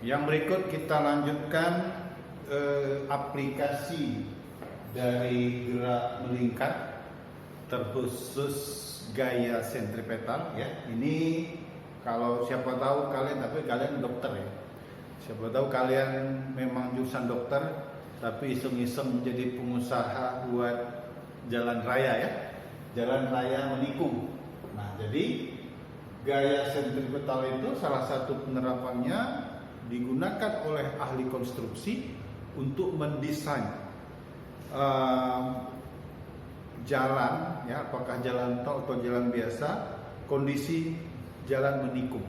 Yang berikut kita lanjutkan aplikasi dari gerak melingkar terkhusus gaya sentripetal ya. Ini kalau siapa tahu kalian, tapi kalian dokter ya. Siapa tahu kalian memang jurusan dokter tapi iseng-iseng menjadi pengusaha buat jalan raya ya. Jalan raya menikung. Nah, jadi gaya sentripetal itu salah satu penerapannya digunakan oleh ahli konstruksi untuk mendesain jalan ya, apakah jalan tol atau jalan biasa, kondisi jalan menikung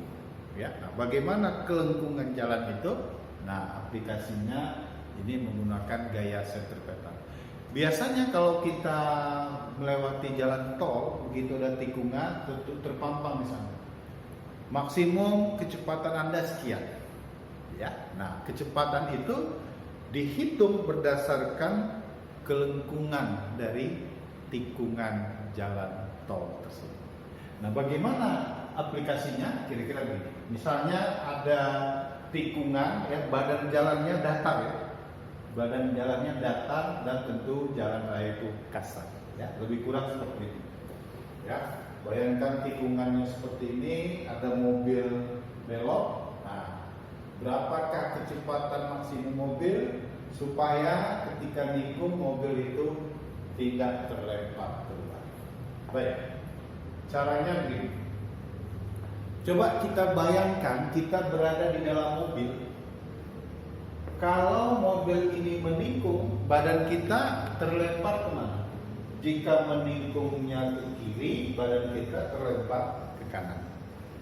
ya. Nah, bagaimana kelengkungan jalan itu? Nah, aplikasinya ini menggunakan gaya sentripetal. Biasanya kalau kita melewati jalan tol, begitu ada tikungan, terpampang di sana. Maksimum kecepatan Anda sekian. Ya. Nah, kecepatan itu dihitung berdasarkan kelengkungan dari tikungan jalan tol tersebut. Nah, bagaimana aplikasinya? Kira-kira begini. Misalnya ada tikungan ya, badan jalannya datar ya. Badan jalannya datar dan tentu jalan raya itu kasar ya, lebih kurang seperti itu. Ya, bayangkan tikungannya seperti ini, ada mobil belok. Berapakah kecepatan maksimum mobil supaya ketika nikung mobil itu tidak terlempar keluar? Baik, caranya begini. Coba kita bayangkan kita berada di dalam mobil. Kalau mobil ini menikung, badan kita terlempar kemana? Jika menikungnya ke kiri, badan kita terlempar ke kanan.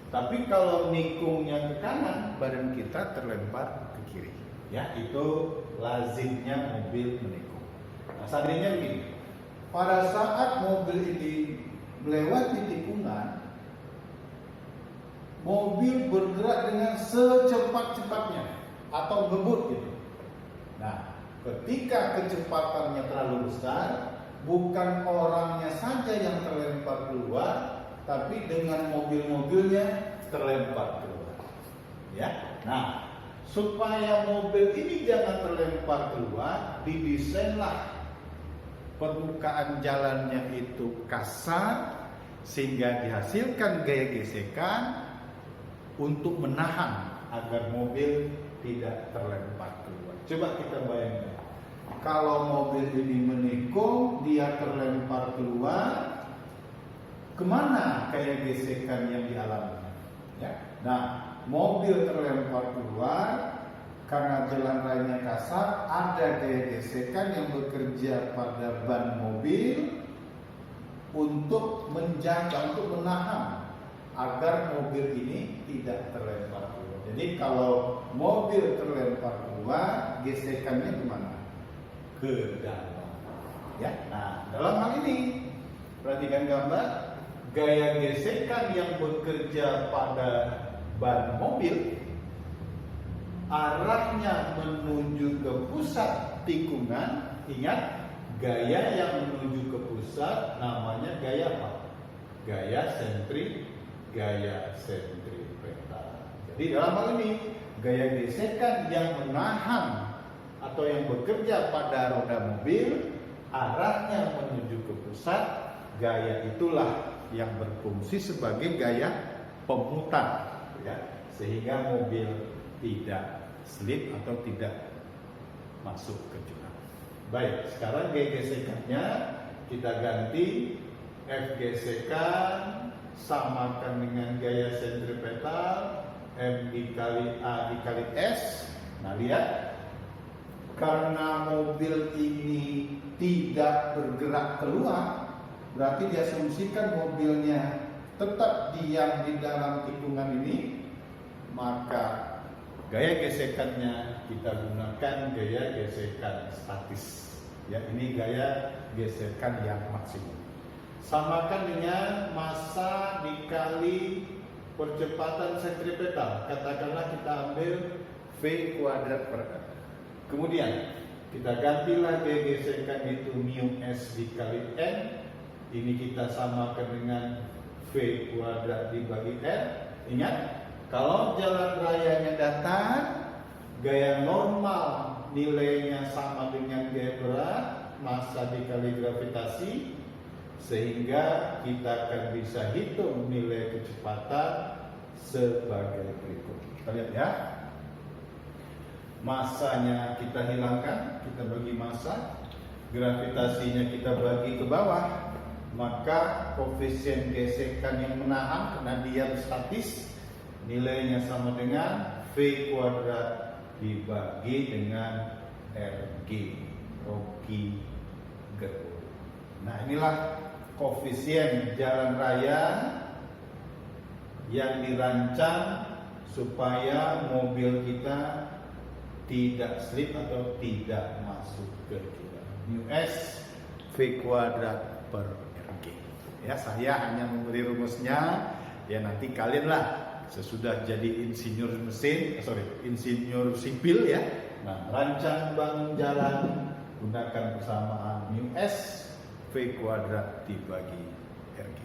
Tapi kalau nikungnya ke kanan, badan kita terlempar ke kiri. Ya, itu lazimnya mobil menikung. Nah, seandainya begini, pada saat mobil ini melewati tikungan, mobil bergerak dengan secepat-cepatnya atau ngebut gitu. Nah, ketika kecepatannya terlalu besar, bukan orangnya saja yang terlempar keluar, tapi dengan mobil-mobilnya terlempar keluar. Ya. Nah, supaya mobil ini jangan terlempar keluar, didesainlah permukaan jalannya itu kasar sehingga dihasilkan gaya gesekan untuk menahan agar mobil tidak terlempar keluar. Coba kita bayangkan. Kalau mobil ini menikung, dia terlempar keluar, kemana kayak gesekan yang dialami? Ya. Nah, mobil terlempar keluar karena jalan rayanya kasar, ada gaya gesekan yang bekerja pada ban mobil untuk menjaga, untuk menahan agar mobil ini tidak terlempar keluar. Jadi kalau mobil terlempar keluar, gesekannya kemana? Ke dalam. Ya. Nah, dalam hal ini perhatikan gambar. Gaya gesekan yang bekerja pada ban mobil arahnya menuju ke pusat tikungan. Ingat, gaya yang menuju ke pusat namanya gaya apa? Gaya sentripetal. Jadi dalam hal ini gaya gesekan yang menahan atau yang bekerja pada roda mobil arahnya menuju ke pusat, gaya itulah yang berfungsi sebagai gaya pemutar ya, sehingga mobil tidak slip atau tidak masuk ke jurang. Baik, sekarang G gesekannya kita ganti. F gesekan samakan dengan gaya sentripetal, M dikali A dikali S. Nah, lihat, karena mobil ini tidak bergerak keluar, berarti diasumsikan mobilnya tetap diam di dalam tikungan ini, maka gaya gesekannya kita gunakan gaya gesekan statis. Ya, ini gaya gesekan yang maksimum. Samakan dengan massa dikali percepatan sentripetal. Katakanlah kita ambil V kuadrat per R. Kemudian kita gantilah gaya gesekan itu mu S dikali N. Ini kita samakan dengan V kuadrat dibagi R. Ingat, kalau jalan rayanya datar, gaya normal nilainya sama dengan gaya berat, massa dikali gravitasi, sehingga kita akan bisa hitung nilai kecepatan sebagai berikut. Kita lihat ya. Massanya kita hilangkan, kita bagi massa, gravitasinya kita bagi ke bawah, maka koefisien gesekan yang menahan karena diam statis nilainya sama dengan V kuadrat dibagi dengan RG, Rocky Gerul. Nah, inilah koefisien jalan raya yang dirancang supaya mobil kita tidak slip atau tidak masuk ke jurang. Mu S V kuadrat per RG. Ya, saya hanya memberi rumusnya. Ya, nanti kalian lah sesudah jadi insinyur insinyur sipil ya. Nah, rancang bangun jalan gunakan persamaan mu S V kuadrat dibagi RG.